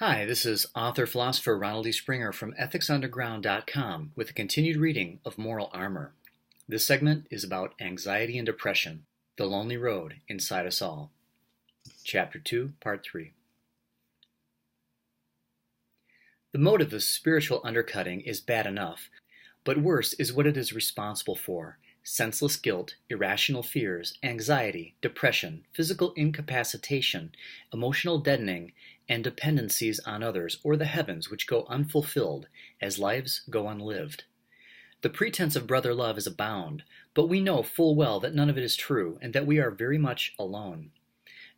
Hi, this is author-philosopher Ronald D. Springer from EthicsUnderground.com with a continued reading of Moral Armor. This segment is about anxiety and depression, the lonely road inside us all. Chapter 2, Part 3. The motive of spiritual undercutting is bad enough, but worse is what it is responsible for: senseless guilt, irrational fears, anxiety, depression, physical incapacitation, emotional deadening, and dependencies on others or the heavens which go unfulfilled, as lives go unlived. The pretense of brother love is abound, but we know full well that none of it is true, and that we are very much alone.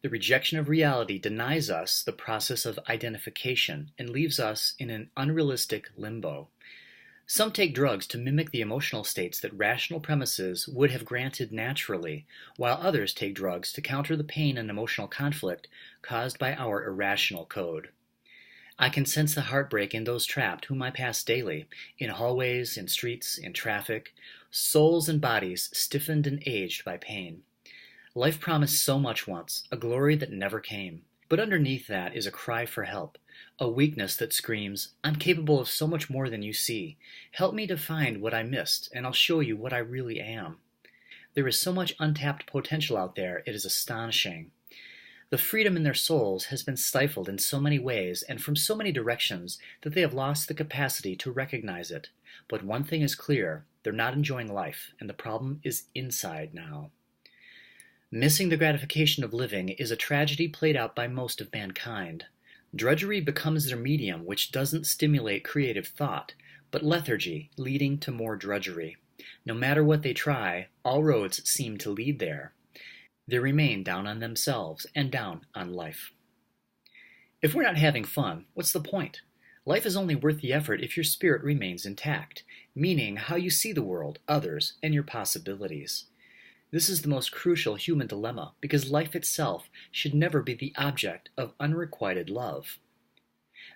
The rejection of reality denies us the process of identification and leaves us in an unrealistic limbo. Some take drugs to mimic the emotional states that rational premises would have granted naturally, while others take drugs to counter the pain and emotional conflict caused by our irrational code. I can sense the heartbreak in those trapped whom I pass daily, in hallways, in streets, in traffic, souls and bodies stiffened and aged by pain. Life promised so much once, a glory that never came. But underneath that is a cry for help, a weakness that screams, "I'm capable of so much more than you see. Help me to find what I missed, and I'll show you what I really am." There is so much untapped potential out there, it is astonishing. The freedom in their souls has been stifled in so many ways and from so many directions that they have lost the capacity to recognize it. But one thing is clear: they're not enjoying life, and the problem is inside now. Missing the gratification of living is a tragedy played out by most of mankind. Drudgery becomes their medium, which doesn't stimulate creative thought, but lethargy, leading to more drudgery. No matter what they try, all roads seem to lead there. They remain down on themselves and down on life. If we're not having fun, what's the point? Life is only worth the effort if your spirit remains intact, meaning how you see the world, others, and your possibilities. This is the most crucial human dilemma, because life itself should never be the object of unrequited love.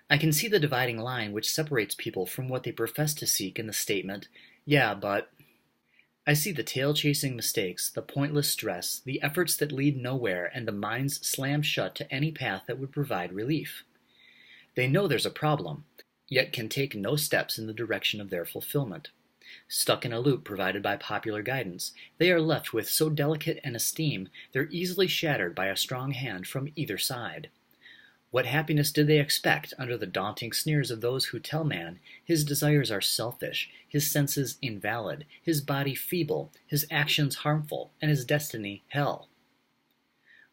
I can see the dividing line which separates people from what they profess to seek in the statement, "Yeah, but..." I see the tail-chasing mistakes, the pointless stress, the efforts that lead nowhere, and the minds slammed shut to any path that would provide relief. They know there's a problem, yet can take no steps in the direction of their fulfillment. Stuck in a loop provided by popular guidance, they are left with so delicate an esteem they're easily shattered by a strong hand from either side. What happiness did they expect under the daunting sneers of those who tell man his desires are selfish, his senses invalid, his body feeble, his actions harmful, and his destiny hell?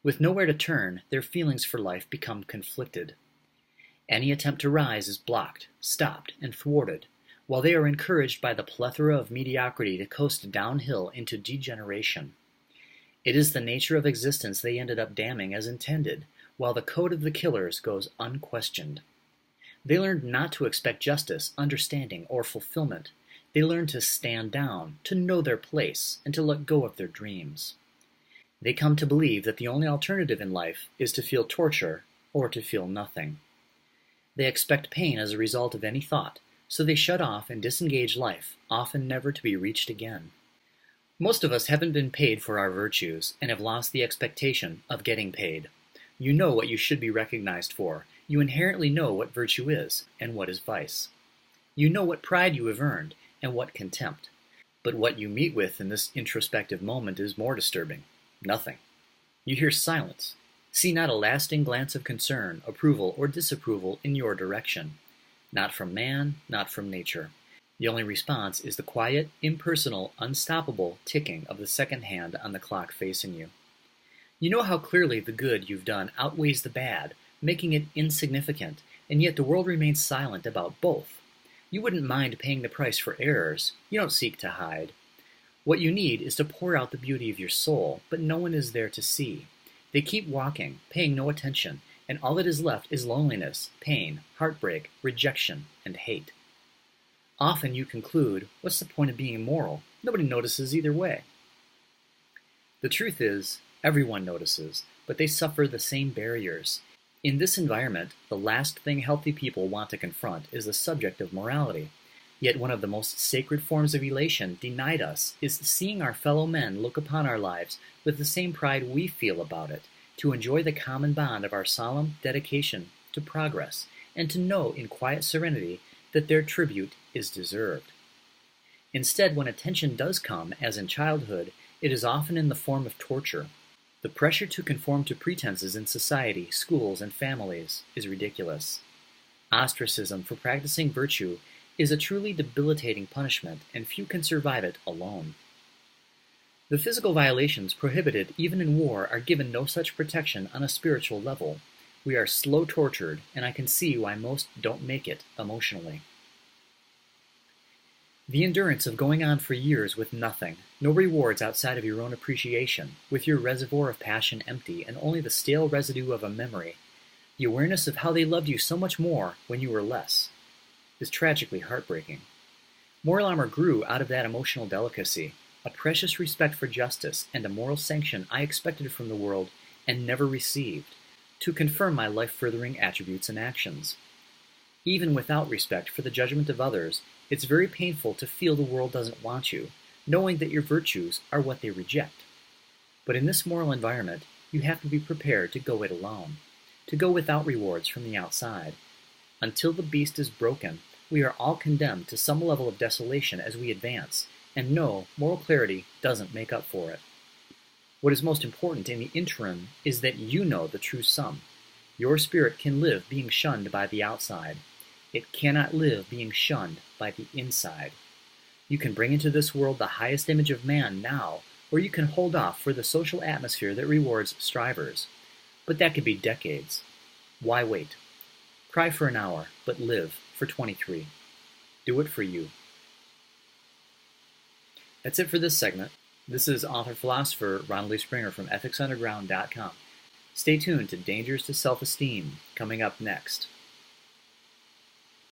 With nowhere to turn, their feelings for life become conflicted. Any attempt to rise is blocked, stopped, and thwarted, while they are encouraged by the plethora of mediocrity to coast downhill into degeneration. It is the nature of existence they ended up damning as intended, while the code of the killers goes unquestioned. They learned not to expect justice, understanding, or fulfillment. They learned to stand down, to know their place, and to let go of their dreams. They come to believe that the only alternative in life is to feel torture or to feel nothing. They expect pain as a result of any thought, so they shut off and disengage life, often never to be reached again. Most of us haven't been paid for our virtues and have lost the expectation of getting paid. You know what you should be recognized for. You inherently know what virtue is and what is vice. You know what pride you have earned and what contempt. But what you meet with in this introspective moment is more disturbing. Nothing. You hear silence. See not a lasting glance of concern, approval, or disapproval in your direction. Not from man, not from nature. The only response is the quiet, impersonal, unstoppable ticking of the second hand on the clock facing you. You know how clearly the good you've done outweighs the bad, making it insignificant, and yet the world remains silent about both. You wouldn't mind paying the price for errors. You don't seek to hide. What you need is to pour out the beauty of your soul, but no one is there to see. They keep walking, paying no attention, and all that is left is loneliness, pain, heartbreak, rejection, and hate. Often you conclude, what's the point of being moral? Nobody notices either way. The truth is, everyone notices, but they suffer the same barriers. In this environment, the last thing healthy people want to confront is the subject of morality. Yet one of the most sacred forms of elation denied us is seeing our fellow men look upon our lives with the same pride we feel about it, to enjoy the common bond of our solemn dedication to progress, and to know in quiet serenity that their tribute is deserved. Instead, when attention does come, as in childhood, it is often in the form of torture. The pressure to conform to pretenses in society, schools, and families is ridiculous. Ostracism for practicing virtue is a truly debilitating punishment, and few can survive it alone. The physical violations prohibited even in war are given no such protection on a spiritual level. We are slow tortured, and I can see why most don't make it emotionally. The endurance of going on for years with nothing, no rewards outside of your own appreciation, with your reservoir of passion empty and only the stale residue of a memory, the awareness of how they loved you so much more when you were less, is tragically heartbreaking. Moral armor grew out of that emotional delicacy, a precious respect for justice and a moral sanction I expected from the world and never received, to confirm my life-furthering attributes and actions. Even without respect for the judgment of others, it's very painful to feel the world doesn't want you, knowing that your virtues are what they reject. But in this moral environment, you have to be prepared to go it alone, to go without rewards from the outside. Until the beast is broken, we are all condemned to some level of desolation as we advance, and no, moral clarity doesn't make up for it. What is most important in the interim is that you know the true sum. Your spirit can live being shunned by the outside. It cannot live being shunned by the inside. You can bring into this world the highest image of man now, or you can hold off for the social atmosphere that rewards strivers. But that could be decades. Why wait? Cry for an hour, but live for 23. Do it for you. That's it for this segment. This is author-philosopher Ronald E. Springer from EthicsUnderground.com. Stay tuned to Dangers to Self-Esteem, coming up next.